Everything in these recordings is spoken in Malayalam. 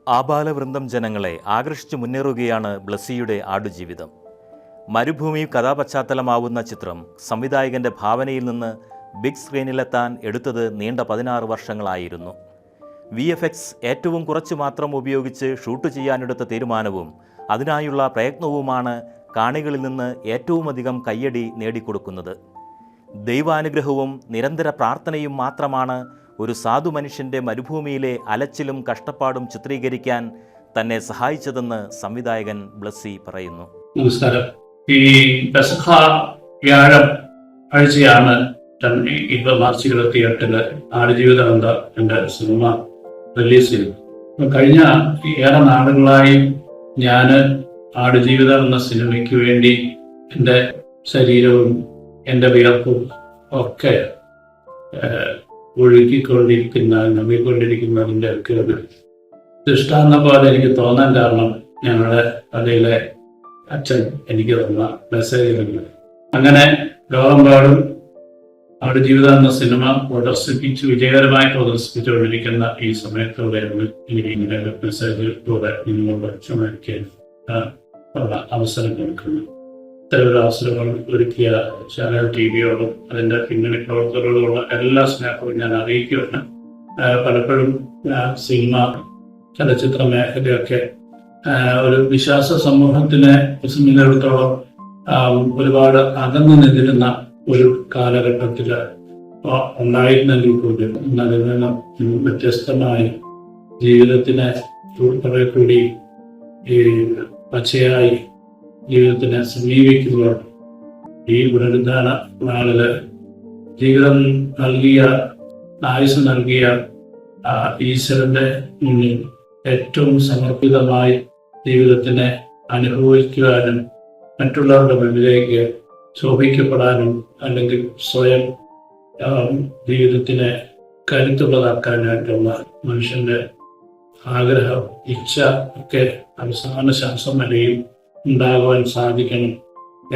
ആബാലവൃന്ദം ജനങ്ങളെ ആകർഷിച്ചു മുന്നേറുകയാണ് ബ്ലസ്സിയുടെ ആടുജീവിതം. മരുഭൂമി കഥാപശ്ചാത്തലമാവുന്ന ചിത്രം സംവിധായകൻ്റെ ഭാവനയിൽ നിന്ന് ബിഗ് സ്ക്രീനിലെത്താൻ എടുത്തത് നീണ്ട 16 വർഷങ്ങളായിരുന്നു. VFX ഏറ്റവും കുറച്ച് മാത്രം ഉപയോഗിച്ച് ഷൂട്ട് ചെയ്യാനെടുത്ത തീരുമാനവും അതിനായുള്ള പ്രയത്നവുമാണ് കാണികളിൽ നിന്ന് ഏറ്റവുമധികം കയ്യടി നേടിക്കൊടുക്കുന്നത്. ദൈവാനുഗ്രഹവും നിരന്തര പ്രാർത്ഥനയും മാത്രമാണ് ഒരു സാധു മനുഷ്യൻ്റെ മരുഭൂമിയിലെ അലച്ചിലും കഷ്ടപ്പാടും ചിത്രീകരിക്കാൻ തന്നെ സഹായിച്ചതെന്ന് സംവിധായകൻ ബ്ലസ്സി പറയുന്നു. നമസ്കാരം. ഈ പെസഹ വ്യാഴം ആഴ്ചയാണ് മാർച്ച് 28 ആടുജീവിതം എന്ന എൻ്റെ സിനിമ റിലീസ് ചെയ്തു. കഴിഞ്ഞ ഏറെ നാളുകളായി ഞാൻ ആടുജീവിതം എന്ന സിനിമയ്ക്ക് വേണ്ടി എൻ്റെ ശരീരവും എൻ്റെ വിയർപ്പും ഒക്കെ നമ്പിക്കൊണ്ടിരിക്കുന്നതിൻ്റെ ഒക്കെ ഒരു ദൃഷ്ടാന്തം പോലെ എനിക്ക് തോന്നാൻ കാരണം ഞങ്ങളുടെ പള്ളിയിലെ അച്ഛൻ എനിക്ക് തന്ന മെസ്സേജുകളുണ്ട്. അങ്ങനെ ലോകമെമ്പാടും ആടുജീവിതം എന്ന സിനിമ വിജയകരമായി പ്രദർശിപ്പിച്ചുകൊണ്ടിരിക്കുന്ന ഈ സമയത്തോടെയാണ് എനിക്ക് ഇങ്ങനെ മെസ്സേജിലൂടെ നിങ്ങളോട് ക്ഷമിക്കാൻ അവസരം കൊടുക്കുന്നു. ഇത്തരം അവസരങ്ങൾ ഒരുക്കിയ ചാനൽ TVയോടും അതിൻ്റെ പിന്നണി പ്രവർത്തകരോടുമുള്ള എല്ലാ സ്നേഹവും ഞാൻ അറിയിക്കുകയാണ്. പലപ്പോഴും സിനിമ ചലച്ചിത്ര മേഖലയൊക്കെ ഒരു വിശ്വാസ സമൂഹത്തിനെ സംബന്ധിച്ചിടത്തോളം ഒരുപാട് അകന്നു നിന്നിരുന്ന ഒരു കാലഘട്ടത്തിൽ ഉണ്ടായിരുന്നെങ്കിൽ കൂടി അതിൽ നിന്നും വ്യത്യസ്തമായി ജീവിതത്തിനെ കുറെ കൂടി ഈ പച്ചയായി ജീവിതത്തിനെ സമീപിക്കുമ്പോൾ ഈ പുനരുദ്ധാന നാളില് ജീവിതം നൽകിയ ആയുസ് നൽകിയ ഈശ്വരന്റെ മുന്നിൽ ഏറ്റവും സമർപ്പിതമായി ജീവിതത്തിനെ അനുഭവിക്കുവാനും മറ്റുള്ളവരുടെ മുന്നിലേക്ക് ശോഭിക്കപ്പെടാനും അല്ലെങ്കിൽ സ്വയം ജീവിതത്തിനെ കരുത്തുള്ളതാക്കാനായിട്ടുള്ള മനുഷ്യന്റെ ആഗ്രഹം, ഇച്ഛ ഒക്കെ അവസാന ശ്വാസം വരെയും ഉണ്ടാകുവാൻ സാധിക്കണം.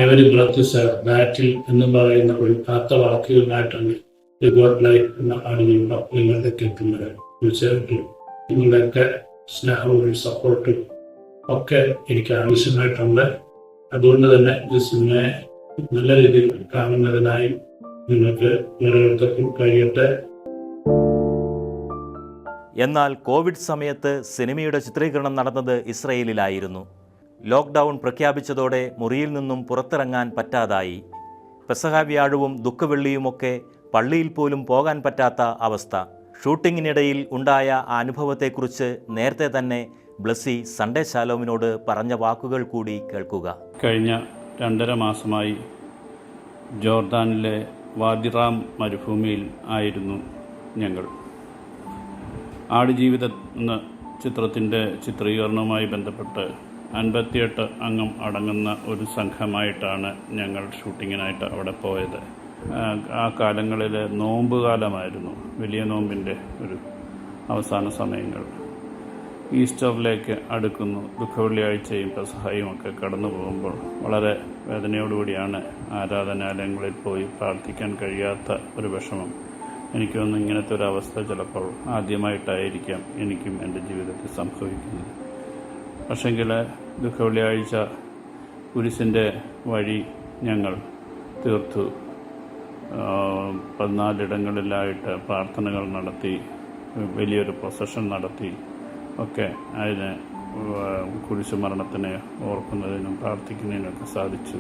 എവരി ബ്രത്ത് ഈസ് എ ബാറ്റിൽ എന്ന് പറയുന്ന ഒരു കാത്ത വാക്കുകളായിട്ടാണ് ഗോഡ് ലൈഫ് എന്ന ആടുജീവിതം നിങ്ങളുടെ കേൾക്കുന്നത്. തീർച്ചയായിട്ടും നിങ്ങളുടെയൊക്കെ സ്നേഹവും സപ്പോർട്ടും ഒക്കെ എനിക്ക് ആവശ്യമായിട്ടുണ്ട്. അതുകൊണ്ട് തന്നെ ഈ സിനിമയെ നല്ല രീതിയിൽ കാണുന്നതിനായി നിങ്ങൾക്ക് നിലനിർത്തത്തിൽ കഴിയട്ടെ. എന്നാൽ കോവിഡ് സമയത്ത് സിനിമയുടെ ചിത്രീകരണം നടന്നത് ഇസ്രയേലിലായിരുന്നു. ലോക്ക്ഡൗൺ പ്രഖ്യാപിച്ചതോടെ മുറിയിൽ നിന്നും പുറത്തിറങ്ങാൻ പറ്റാതായി. പെസഹ വ്യാഴവും ദുഃഖവെള്ളിയുമൊക്കെ പള്ളിയിൽ പോലും പോകാൻ പറ്റാത്ത അവസ്ഥ. ഷൂട്ടിങ്ങിനിടയിൽ ഉണ്ടായ ആ അനുഭവത്തെക്കുറിച്ച് നേരത്തെ തന്നെ ബ്ലസ്സി സൺഡേ ശാലോമിനോട് പറഞ്ഞ വാക്കുകൾ കൂടി കേൾക്കുക. കഴിഞ്ഞ 2.5 മാസമായി ജോർദാനിലെ വാദിറാം മരുഭൂമിയിൽ ആയിരുന്നു ഞങ്ങൾ. ആടുജീവിതം എന്ന ചിത്രത്തിൻ്റെ ചിത്രീകരണവുമായി ബന്ധപ്പെട്ട് 58 അംഗം അടങ്ങുന്ന ഒരു സംഘമായിട്ടാണ് ഞങ്ങൾ ഷൂട്ടിങ്ങിനായിട്ട് അവിടെ പോയത്. ആ കാലങ്ങളിൽ നോമ്പ് കാലമായിരുന്നു, വലിയ നോമ്പിൻ്റെ ഒരു അവസാന സമയങ്ങൾ. ഈസ്റ്ററിലേക്ക് അടുക്കുന്നു. ദുഃഖവെള്ളിയാഴ്ചയും പെസഹയും ഒക്കെ കടന്നു പോകുമ്പോൾ വളരെ വേദനയോടുകൂടിയാണ് ആരാധനാലയങ്ങളിൽ പോയി പ്രാർത്ഥിക്കാൻ കഴിയാത്ത ഒരു വിഷമം. എനിക്കൊന്നും ഇങ്ങനത്തെ ഒരു അവസ്ഥ ചിലപ്പോൾ ആദ്യമായിട്ടായിരിക്കാം എനിക്കും എൻ്റെ ജീവിതത്തിൽ സംഭവിക്കുന്നത്. പക്ഷെങ്കിൽ ദുഃഖവെള്ളിയാഴ്ച കുരിശിൻ്റെ വഴി ഞങ്ങൾ തീർത്തു. 14 ഇടങ്ങളിലായിട്ട് പ്രാർത്ഥനകൾ നടത്തി, വലിയൊരു പ്രൊസഷൻ നടത്തി ഒക്കെ അതിന് കുരിശു മരണത്തിനെ ഓർക്കുന്നതിനും പ്രാർത്ഥിക്കുന്നതിനൊക്കെ സാധിച്ചു.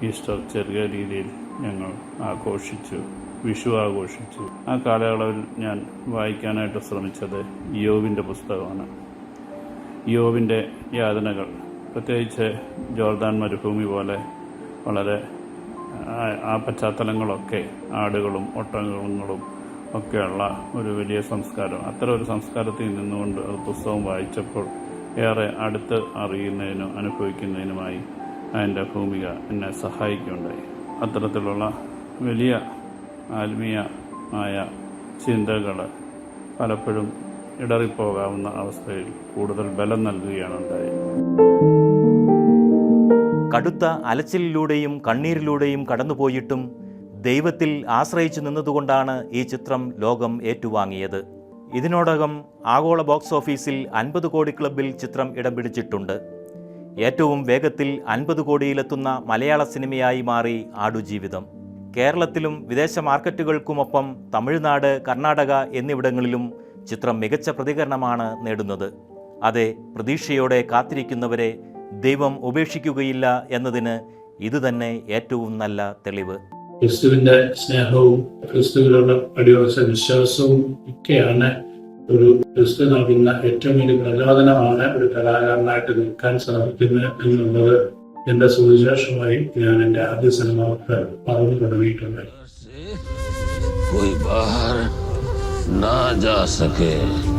ഈസ്റ്റർ ചെറിയ രീതിയിൽ ഞങ്ങൾ ആഘോഷിച്ചു, വിഷു ആഘോഷിച്ചു. ആ കാലയളവിൽ ഞാൻ വായിക്കാനായിട്ട് ശ്രമിച്ചത് യോബിൻ്റെ പുസ്തകമാണ്. യോബിൻ്റെ യാതനകൾ, പ്രത്യേകിച്ച് ജോർദാൻ മരുഭൂമി പോലെ വളരെ ആ പശ്ചാത്തലങ്ങളൊക്കെ ആടുകളും ഒട്ടകങ്ങളും ഒക്കെയുള്ള ഒരു വലിയ സംസ്കാരം. അത്തരം ഒരു സംസ്കാരത്തിൽ നിന്നുകൊണ്ട് അത് പുസ്തകം വായിച്ചപ്പോൾ ഏറെ അടുത്ത് അറിയുന്നതിനും അനുഭവിക്കുന്നതിനുമായി അതിൻ്റെ ഭൂമിക എന്നെ സഹായിക്കുകയുണ്ടായി. അത്തരത്തിലുള്ള വലിയ ആത്മീയമായ ചിന്തകൾ പലപ്പോഴും ഇടറിപ്പോകാവുന്ന അവസ്ഥയിൽ കൂടുതൽ ബലം നൽകുകയാണ് ഉണ്ടായത്. കടുത്ത അലച്ചിലിലൂടെയും കണ്ണീരിലൂടെയും കടന്നുപോയിട്ടും ദൈവത്തിൽ ആശ്രയിച്ചു നിന്നതുകൊണ്ടാണ് ഈ ചിത്രം ലോകം ഏറ്റുവാങ്ങിയത്. ഇതിനോടകം ആഗോള ബോക്സ് ഓഫീസിൽ 50 കോടി ക്ലബിൽ ചിത്രം ഇടം പിടിച്ചിട്ടുണ്ട്. ഏറ്റവും വേഗത്തിൽ 50 കോടിയിലെത്തുന്ന മലയാള സിനിമയായി മാറി ആടുജീവിതം. കേരളത്തിലും വിദേശ മാർക്കറ്റുകൾക്കുമൊപ്പം തമിഴ്നാട്, കർണാടക എന്നിവിടങ്ങളിലും ചിത്രം മികച്ച പ്രതികരണമാണ് നേടുന്നത്. അതെ, പ്രതീക്ഷയോടെ കാത്തിരിക്കുന്നവരെ ദൈവം ഉപേക്ഷിക്കുകയില്ല എന്നതിന് ഇതുതന്നെ ഏറ്റവും നല്ല തെളിവ്. ക്രിസ്തുവിന്റെ സ്നേഹവും ക്രിസ്തുവിലുള്ള അടിയുറച്ച വിശ്വാസവും ഒക്കെയാണ് ഒരു ക്രിസ്തു നൽകുന്ന ഏറ്റവും വലിയ പ്രചോദനമാണ് ഒരു കലാകാരനായിട്ട് നിൽക്കാൻ സാധിക്കുന്നത് എന്നുള്ളത് എന്റെ സുവിശേഷമായി ഞാൻ എന്റെ ആദ്യ സിനിമ പറഞ്ഞു തുടങ്ങിയിട്ടുണ്ട്. कोई बाहर ना जा सके।